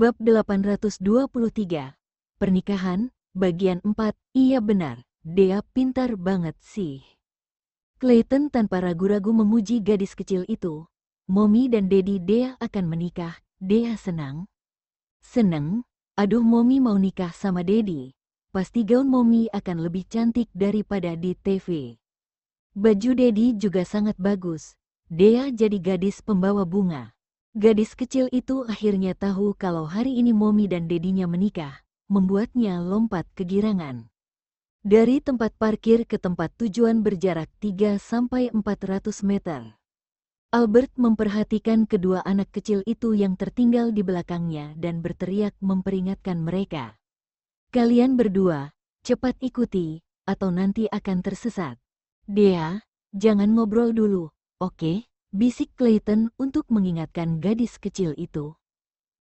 Bab 823. Pernikahan, bagian 4. Iya benar, Dea pintar banget sih. Clayton tanpa ragu-ragu memuji gadis kecil itu. Mommy dan Daddy Dea akan menikah, Dea senang. Seneng? Aduh, Mommy mau nikah sama Daddy. Pasti gaun Mommy akan lebih cantik daripada di TV. Baju Daddy juga sangat bagus. Dea jadi gadis pembawa bunga. Gadis kecil itu akhirnya tahu kalau hari ini Mommy dan Dedinya menikah, membuatnya lompat kegirangan. Dari tempat parkir ke tempat tujuan berjarak 3-400 meter. Albert memperhatikan kedua anak kecil itu yang tertinggal di belakangnya dan berteriak memperingatkan mereka. Kalian berdua, cepat ikuti, atau nanti akan tersesat. Dea, jangan ngobrol dulu, oke? Bisik Clayton untuk mengingatkan gadis kecil itu.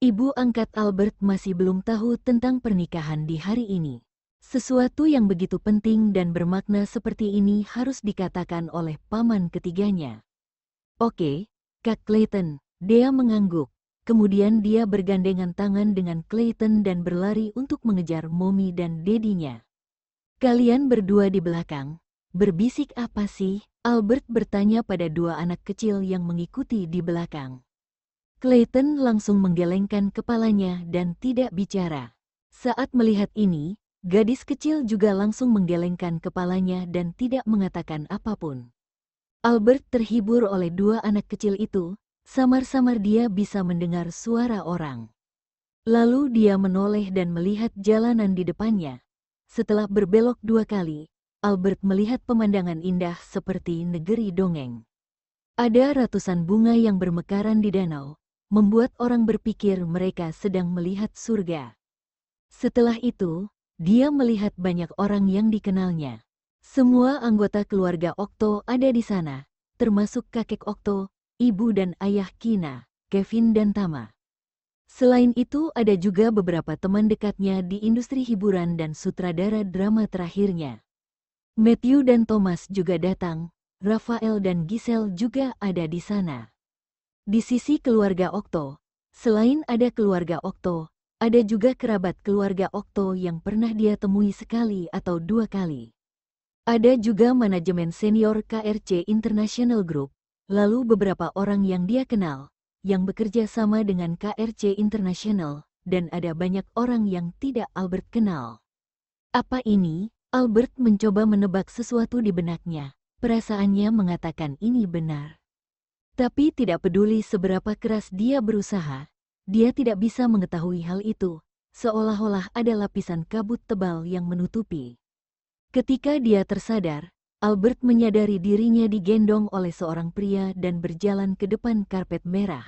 Ibu angkat Albert masih belum tahu tentang pernikahan di hari ini. Sesuatu yang begitu penting dan bermakna seperti ini harus dikatakan oleh paman ketiganya. Oke, Kak Clayton, Dea mengangguk. Kemudian dia bergandengan tangan dengan Clayton dan berlari untuk mengejar Mommy dan Dedinya. Kalian berdua di belakang, berbisik apa sih? Albert bertanya pada dua anak kecil yang mengikuti di belakang. Clayton langsung menggelengkan kepalanya dan tidak bicara. Saat melihat ini, gadis kecil juga langsung menggelengkan kepalanya dan tidak mengatakan apapun. Albert terhibur oleh dua anak kecil itu, samar-samar dia bisa mendengar suara orang. Lalu dia menoleh dan melihat jalanan di depannya. Setelah berbelok 2 kali, Albert melihat pemandangan indah seperti negeri dongeng. Ada ratusan bunga yang bermekaran di danau, membuat orang berpikir mereka sedang melihat surga. Setelah itu, dia melihat banyak orang yang dikenalnya. Semua anggota keluarga Okto ada di sana, termasuk kakek Okto, ibu dan ayah Kina, Kevin dan Tama. Selain itu ada juga beberapa teman dekatnya di industri hiburan dan sutradara drama terakhirnya. Matthew dan Thomas juga datang, Rafael dan Giselle juga ada di sana. Di sisi keluarga Okto, selain ada keluarga Okto, ada juga kerabat keluarga Okto yang pernah dia temui sekali atau 2 kali. Ada juga manajemen senior KRC International Group, lalu beberapa orang yang dia kenal, yang bekerja sama dengan KRC International, dan ada banyak orang yang tidak Albert kenal. Apa ini? Albert mencoba menebak sesuatu di benaknya. Perasaannya mengatakan ini benar. Tapi tidak peduli seberapa keras dia berusaha, dia tidak bisa mengetahui hal itu, seolah-olah ada lapisan kabut tebal yang menutupi. Ketika dia tersadar, Albert menyadari dirinya digendong oleh seorang pria dan berjalan ke depan karpet merah.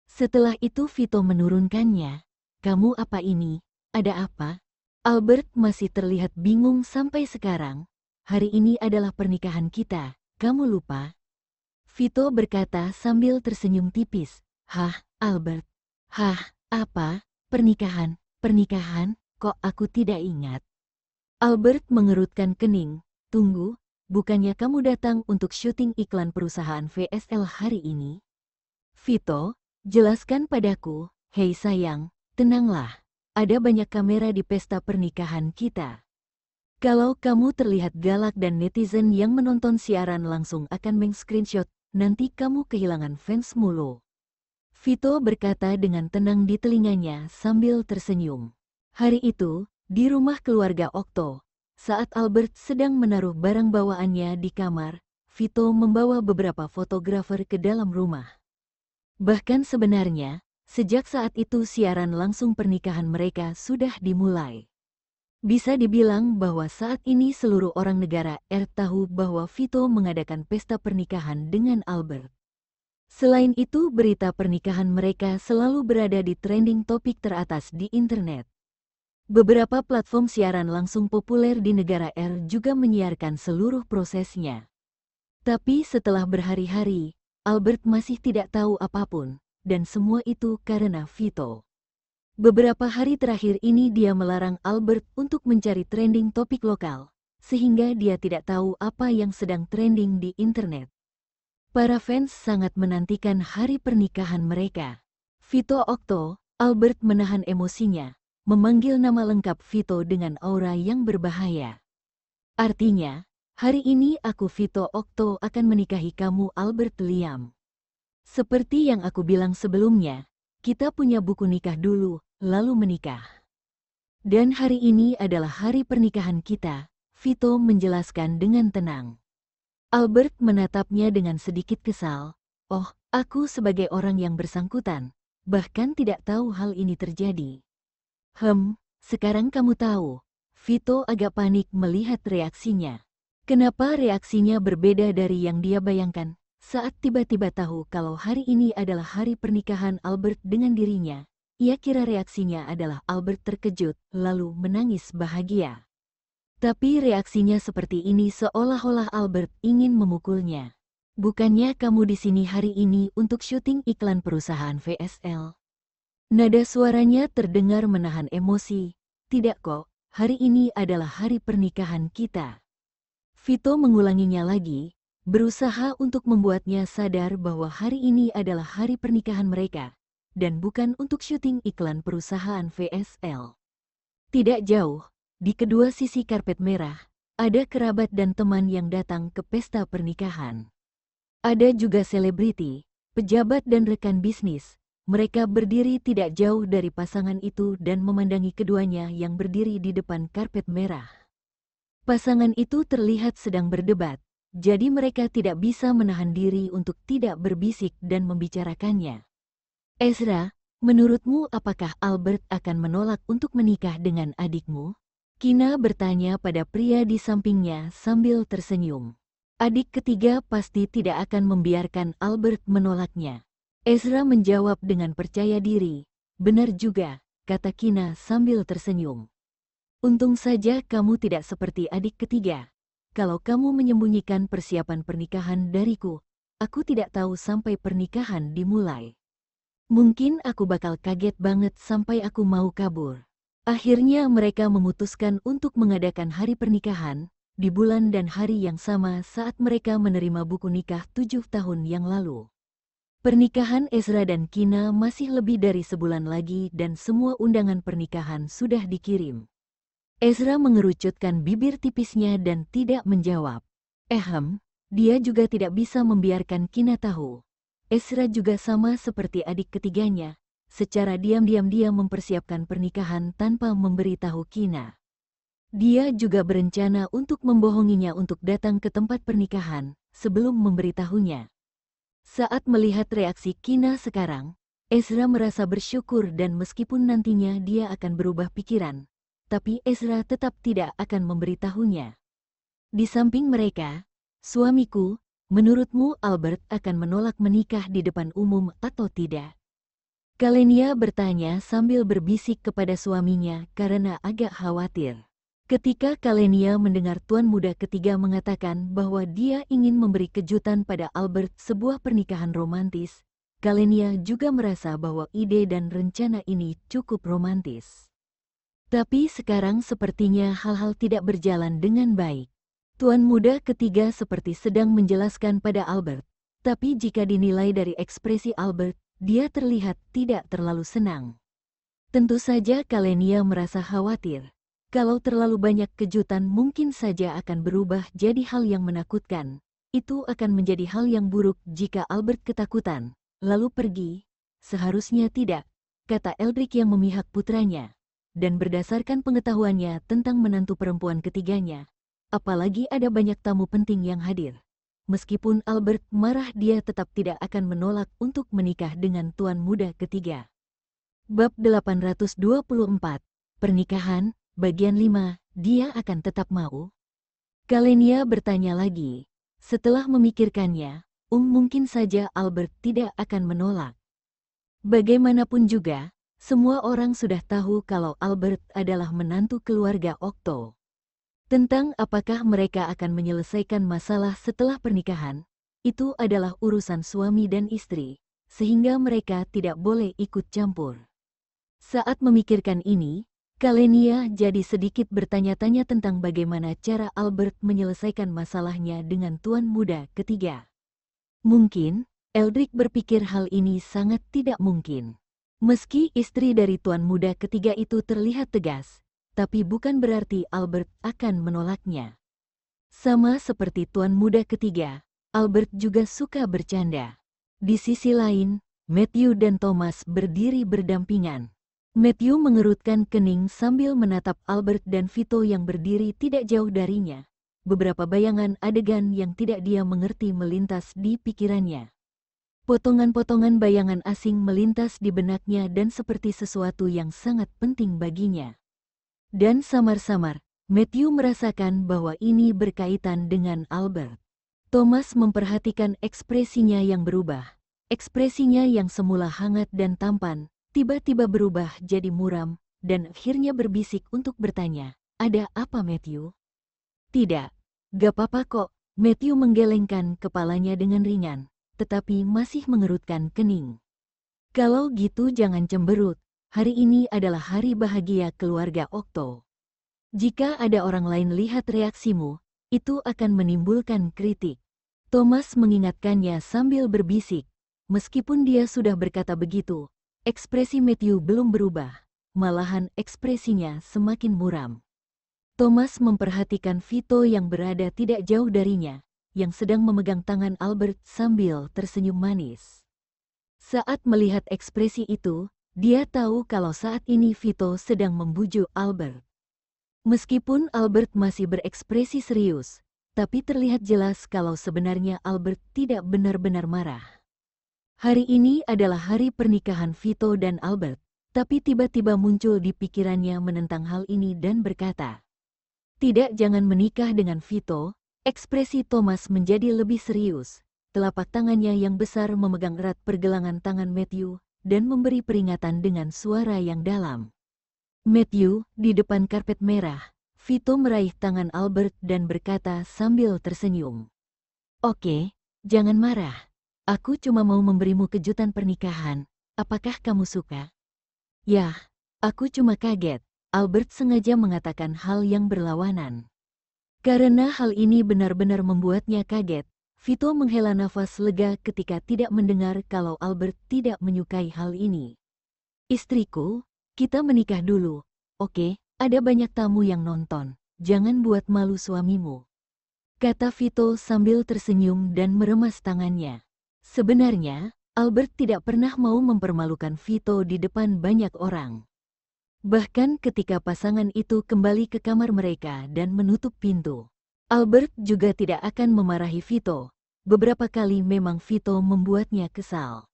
Setelah itu Vito menurunkannya. Kamu apa ini? Ada apa? Albert masih terlihat bingung sampai sekarang. Hari ini adalah pernikahan kita, kamu lupa? Vito berkata sambil tersenyum tipis. Hah, Albert? Hah, apa? Pernikahan? Pernikahan? Kok aku tidak ingat? Albert mengerutkan kening. Tunggu, bukannya kamu datang untuk syuting iklan perusahaan VSL hari ini? Vito, jelaskan padaku. Hei sayang, tenanglah. Ada banyak kamera di pesta pernikahan kita. Kalau kamu terlihat galak dan netizen yang menonton siaran langsung akan meng-screenshot, nanti kamu kehilangan fans mulu. Vito berkata dengan tenang di telinganya sambil tersenyum. Hari itu, di rumah keluarga Okto, saat Albert sedang menaruh barang bawaannya di kamar, Vito membawa beberapa fotografer ke dalam rumah. Bahkan sebenarnya, sejak saat itu siaran langsung pernikahan mereka sudah dimulai. Bisa dibilang bahwa saat ini seluruh orang negara R tahu bahwa Vito mengadakan pesta pernikahan dengan Albert. Selain itu berita pernikahan mereka selalu berada di trending topik teratas di internet. Beberapa platform siaran langsung populer di negara R juga menyiarkan seluruh prosesnya. Tapi setelah berhari-hari, Albert masih tidak tahu apapun. Dan semua itu karena Vito. Beberapa hari terakhir ini dia melarang Albert untuk mencari trending topik lokal, sehingga dia tidak tahu apa yang sedang trending di internet. Para fans sangat menantikan hari pernikahan mereka. Vito Okto, Albert menahan emosinya, memanggil nama lengkap Vito dengan aura yang berbahaya. Artinya, hari ini aku Vito Okto akan menikahi kamu Albert Liam. Seperti yang aku bilang sebelumnya, kita punya buku nikah dulu, lalu menikah. Dan hari ini adalah hari pernikahan kita, Vito menjelaskan dengan tenang. Albert menatapnya dengan sedikit kesal. Oh, aku sebagai orang yang bersangkutan, bahkan tidak tahu hal ini terjadi. Sekarang kamu tahu. Vito agak panik melihat reaksinya. Kenapa reaksinya berbeda dari yang dia bayangkan saat tiba-tiba tahu kalau hari ini adalah hari pernikahan Albert dengan dirinya? Ia kira reaksinya adalah Albert terkejut, lalu menangis bahagia. Tapi reaksinya seperti ini seolah-olah Albert ingin memukulnya. Bukannya kamu di sini hari ini untuk syuting iklan perusahaan VSL? Nada suaranya terdengar menahan emosi. Tidak kok, hari ini adalah hari pernikahan kita. Vito mengulanginya lagi, berusaha untuk membuatnya sadar bahwa hari ini adalah hari pernikahan mereka, dan bukan untuk syuting iklan perusahaan VSL. Tidak jauh, di kedua sisi karpet merah, ada kerabat dan teman yang datang ke pesta pernikahan. Ada juga selebriti, pejabat dan rekan bisnis. Mereka berdiri tidak jauh dari pasangan itu dan memandangi keduanya yang berdiri di depan karpet merah. Pasangan itu terlihat sedang berdebat, jadi mereka tidak bisa menahan diri untuk tidak berbisik dan membicarakannya. Ezra, menurutmu apakah Albert akan menolak untuk menikah dengan adikmu? Kina bertanya pada pria di sampingnya sambil tersenyum. Adik ketiga pasti tidak akan membiarkan Albert menolaknya. Ezra menjawab dengan percaya diri. Benar juga, kata Kina sambil tersenyum. Untung saja kamu tidak seperti adik ketiga. Kalau kamu menyembunyikan persiapan pernikahan dariku, aku tidak tahu sampai pernikahan dimulai. Mungkin aku bakal kaget banget sampai aku mau kabur. Akhirnya mereka memutuskan untuk mengadakan hari pernikahan, di bulan dan hari yang sama saat mereka menerima buku nikah 7 tahun yang lalu. Pernikahan Ezra dan Kina masih lebih dari sebulan lagi dan semua undangan pernikahan sudah dikirim. Ezra mengerucutkan bibir tipisnya dan tidak menjawab. Dia juga tidak bisa membiarkan Kina tahu. Ezra juga sama seperti adik ketiganya, secara diam-diam dia mempersiapkan pernikahan tanpa memberitahu Kina. Dia juga berencana untuk membohonginya untuk datang ke tempat pernikahan sebelum memberitahunya. Saat melihat reaksi Kina sekarang, Ezra merasa bersyukur dan meskipun nantinya dia akan berubah pikiran, tapi Ezra tetap tidak akan memberitahunya. Di samping mereka, suamiku, menurutmu Albert akan menolak menikah di depan umum atau tidak? Kalenia bertanya sambil berbisik kepada suaminya karena agak khawatir. Ketika Kalenia mendengar tuan muda ketiga mengatakan bahwa dia ingin memberi kejutan pada Albert sebuah pernikahan romantis, Kalenia juga merasa bahwa ide dan rencana ini cukup romantis. Tapi sekarang sepertinya hal-hal tidak berjalan dengan baik. Tuan muda ketiga seperti sedang menjelaskan pada Albert, tapi jika dinilai dari ekspresi Albert, dia terlihat tidak terlalu senang. Tentu saja Kalenia merasa khawatir. Kalau terlalu banyak kejutan mungkin saja akan berubah jadi hal yang menakutkan. Itu akan menjadi hal yang buruk jika Albert ketakutan, lalu pergi. Seharusnya tidak, kata Eldrick yang memihak putranya. Dan berdasarkan pengetahuannya tentang menantu perempuan ketiganya, apalagi ada banyak tamu penting yang hadir. Meskipun Albert marah, dia tetap tidak akan menolak untuk menikah dengan tuan muda ketiga. Bab 824, Pernikahan, bagian 5, dia akan tetap mau? Kalenia bertanya lagi. Setelah memikirkannya, mungkin saja Albert tidak akan menolak. Bagaimanapun juga, semua orang sudah tahu kalau Albert adalah menantu keluarga Okto. Tentang apakah mereka akan menyelesaikan masalah setelah pernikahan, itu adalah urusan suami dan istri, sehingga mereka tidak boleh ikut campur. Saat memikirkan ini, Kalenia jadi sedikit bertanya-tanya tentang bagaimana cara Albert menyelesaikan masalahnya dengan tuan muda ketiga. Mungkin, Eldrick berpikir hal ini sangat tidak mungkin. Meski istri dari tuan muda ketiga itu terlihat tegas, tapi bukan berarti Albert akan menolaknya. Sama seperti tuan muda ketiga, Albert juga suka bercanda. Di sisi lain, Matthew dan Thomas berdiri berdampingan. Matthew mengerutkan kening sambil menatap Albert dan Vito yang berdiri tidak jauh darinya. Beberapa bayangan adegan yang tidak dia mengerti melintas di pikirannya. Potongan-potongan bayangan asing melintas di benaknya dan seperti sesuatu yang sangat penting baginya. Dan samar-samar, Matthew merasakan bahwa ini berkaitan dengan Albert. Thomas memperhatikan ekspresinya yang berubah. Ekspresinya yang semula hangat dan tampan, tiba-tiba berubah jadi muram, dan akhirnya berbisik untuk bertanya, "Ada apa, Matthew?" "Tidak, gak apa-apa kok." Matthew menggelengkan kepalanya dengan ringan, tetapi masih mengerutkan kening. "Kalau gitu jangan cemberut, hari ini adalah hari bahagia keluarga Okto. Jika ada orang lain lihat reaksimu, itu akan menimbulkan kritik." Thomas mengingatkannya sambil berbisik. Meskipun dia sudah berkata begitu, ekspresi Matthew belum berubah, malahan ekspresinya semakin muram. Thomas memperhatikan Vito yang berada tidak jauh darinya, yang sedang memegang tangan Albert sambil tersenyum manis. Saat melihat ekspresi itu, dia tahu kalau saat ini Vito sedang membujuk Albert. Meskipun Albert masih berekspresi serius, tapi terlihat jelas kalau sebenarnya Albert tidak benar-benar marah. Hari ini adalah hari pernikahan Vito dan Albert, tapi tiba-tiba muncul di pikirannya menentang hal ini dan berkata, "Tidak, jangan menikah dengan Vito." Ekspresi Thomas menjadi lebih serius. Telapak tangannya yang besar memegang erat pergelangan tangan Matthew dan memberi peringatan dengan suara yang dalam. "Matthew," di depan karpet merah, Vito meraih tangan Albert dan berkata sambil tersenyum, "Oke, jangan marah. Aku cuma mau memberimu kejutan pernikahan. Apakah kamu suka?" "Yah, aku cuma kaget." Albert sengaja mengatakan hal yang berlawanan. Karena hal ini benar-benar membuatnya kaget, Vito menghela nafas lega ketika tidak mendengar kalau Albert tidak menyukai hal ini. "Istriku, kita menikah dulu, oke? Ada banyak tamu yang nonton, jangan buat malu suamimu," kata Vito sambil tersenyum dan meremas tangannya. Sebenarnya, Albert tidak pernah mau mempermalukan Vito di depan banyak orang. Bahkan ketika pasangan itu kembali ke kamar mereka dan menutup pintu, Albert juga tidak akan memarahi Vito. Beberapa kali memang Vito membuatnya kesal.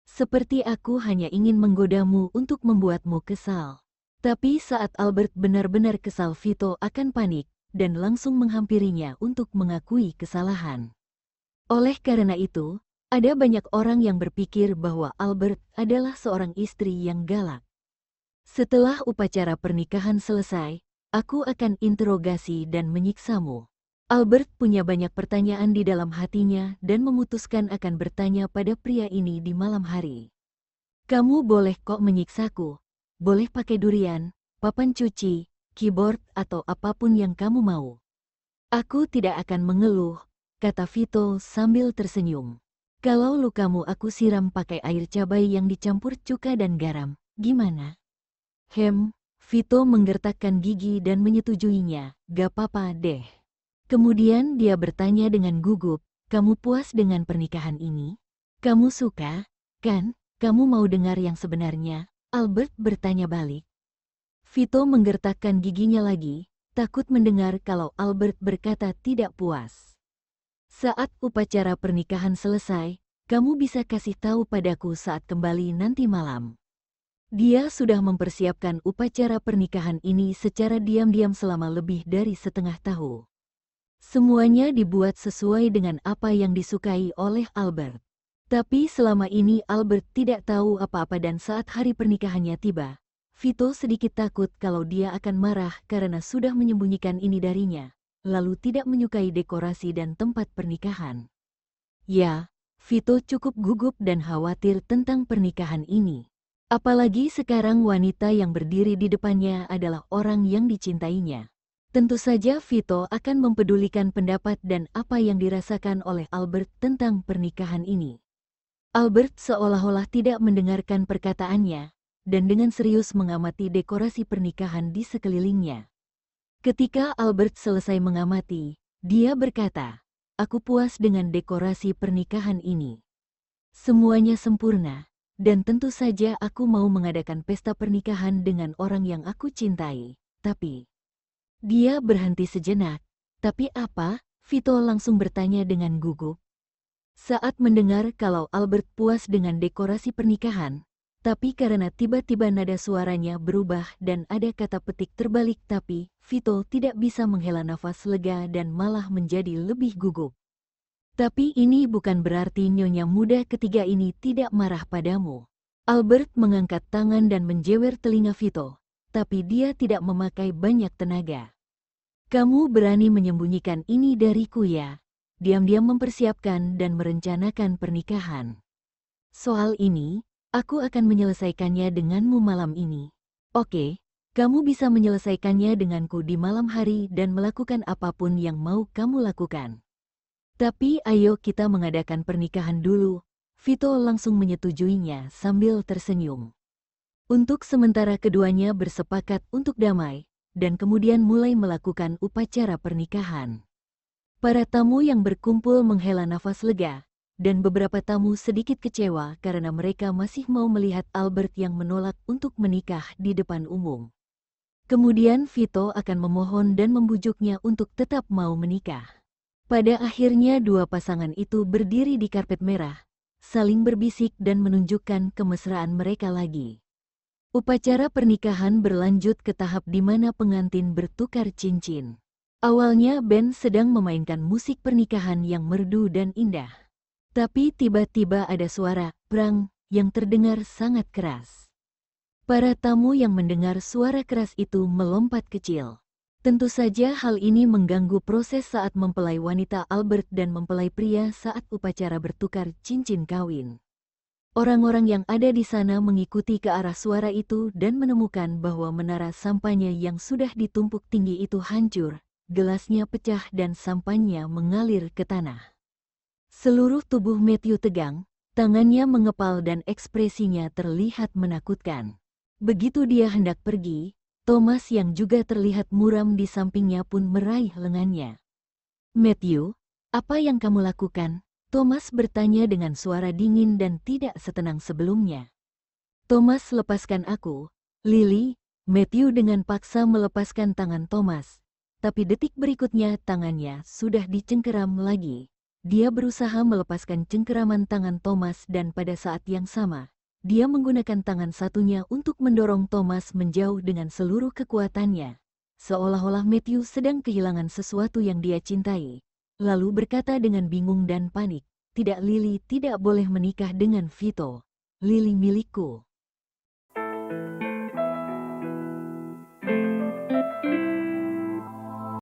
"Seperti aku hanya ingin menggodamu untuk membuatmu kesal." Tapi saat Albert benar-benar kesal, Vito akan panik dan langsung menghampirinya untuk mengakui kesalahan. Oleh karena itu, ada banyak orang yang berpikir bahwa Albert adalah seorang istri yang galak. "Setelah upacara pernikahan selesai, aku akan interogasi dan menyiksamu." Albert punya banyak pertanyaan di dalam hatinya dan memutuskan akan bertanya pada pria ini di malam hari. "Kamu boleh kok menyiksaku. Boleh pakai durian, papan cuci, keyboard atau apapun yang kamu mau. Aku tidak akan mengeluh," kata Vito sambil tersenyum. "Kalau lukamu aku siram pakai air cabai yang dicampur cuka dan garam, gimana?" Vito menggertakkan gigi dan menyetujuinya. "Gak apa-apa deh." Kemudian dia bertanya dengan gugup, "Kamu puas dengan pernikahan ini? Kamu suka, kan? Kamu mau dengar yang sebenarnya?" Albert bertanya balik. Vito menggertakkan giginya lagi, takut mendengar kalau Albert berkata tidak puas. "Saat upacara pernikahan selesai, kamu bisa kasih tahu padaku saat kembali nanti malam." Dia sudah mempersiapkan upacara pernikahan ini secara diam-diam selama lebih dari setengah tahun. Semuanya dibuat sesuai dengan apa yang disukai oleh Albert. Tapi selama ini Albert tidak tahu apa-apa dan saat hari pernikahannya tiba, Vito sedikit takut kalau dia akan marah karena sudah menyembunyikan ini darinya, lalu tidak menyukai dekorasi dan tempat pernikahan. Ya, Vito cukup gugup dan khawatir tentang pernikahan ini. Apalagi sekarang wanita yang berdiri di depannya adalah orang yang dicintainya. Tentu saja Vito akan mempedulikan pendapat dan apa yang dirasakan oleh Albert tentang pernikahan ini. Albert seolah-olah tidak mendengarkan perkataannya, dan dengan serius mengamati dekorasi pernikahan di sekelilingnya. Ketika Albert selesai mengamati, dia berkata, "Aku puas dengan dekorasi pernikahan ini. Semuanya sempurna, dan tentu saja aku mau mengadakan pesta pernikahan dengan orang yang aku cintai. Tapi..." Dia berhenti sejenak. "Tapi apa?" Vito langsung bertanya dengan gugup. Saat mendengar kalau Albert puas dengan dekorasi pernikahan, tapi karena tiba-tiba nada suaranya berubah dan ada kata petik terbalik tapi, Vito tidak bisa menghela nafas lega dan malah menjadi lebih gugup. "Tapi ini bukan berarti nyonya muda ketiga ini tidak marah padamu." Albert mengangkat tangan dan menjewer telinga Vito, tapi dia tidak memakai banyak tenaga. "Kamu berani menyembunyikan ini dariku ya? Diam-diam mempersiapkan dan merencanakan pernikahan. Soal ini, aku akan menyelesaikannya denganmu malam ini. Oke, kamu bisa menyelesaikannya denganku di malam hari dan melakukan apapun yang mau kamu lakukan. Tapi ayo kita mengadakan pernikahan dulu." Vito langsung menyetujuinya sambil tersenyum. Untuk sementara keduanya bersepakat untuk damai, dan kemudian mulai melakukan upacara pernikahan. Para tamu yang berkumpul menghela nafas lega, dan beberapa tamu sedikit kecewa karena mereka masih mau melihat Albert yang menolak untuk menikah di depan umum. Kemudian Vito akan memohon dan membujuknya untuk tetap mau menikah. Pada akhirnya dua pasangan itu berdiri di karpet merah, saling berbisik dan menunjukkan kemesraan mereka lagi. Upacara pernikahan berlanjut ke tahap di mana pengantin bertukar cincin. Awalnya band sedang memainkan musik pernikahan yang merdu dan indah. Tapi tiba-tiba ada suara "brang" yang terdengar sangat keras. Para tamu yang mendengar suara keras itu melompat kecil. Tentu saja hal ini mengganggu proses saat mempelai wanita Albert dan mempelai pria saat upacara bertukar cincin kawin. Orang-orang yang ada di sana mengikuti ke arah suara itu dan menemukan bahwa menara sampannya yang sudah ditumpuk tinggi itu hancur, gelasnya pecah dan sampannya mengalir ke tanah. Seluruh tubuh Matthew tegang, tangannya mengepal dan ekspresinya terlihat menakutkan. Begitu dia hendak pergi, Thomas yang juga terlihat muram di sampingnya pun meraih lengannya. "Matthew, apa yang kamu lakukan?" Thomas bertanya dengan suara dingin dan tidak setenang sebelumnya. "Thomas, lepaskan aku, Lily." Matthew dengan paksa melepaskan tangan Thomas, tapi detik berikutnya tangannya sudah dicengkeram lagi. Dia berusaha melepaskan cengkeraman tangan Thomas dan pada saat yang sama, dia menggunakan tangan satunya untuk mendorong Thomas menjauh dengan seluruh kekuatannya, seolah-olah Matthew sedang kehilangan sesuatu yang dia cintai. Lalu berkata dengan bingung dan panik, "Tidak Lily, tidak boleh menikah dengan Vito. Lily milikku."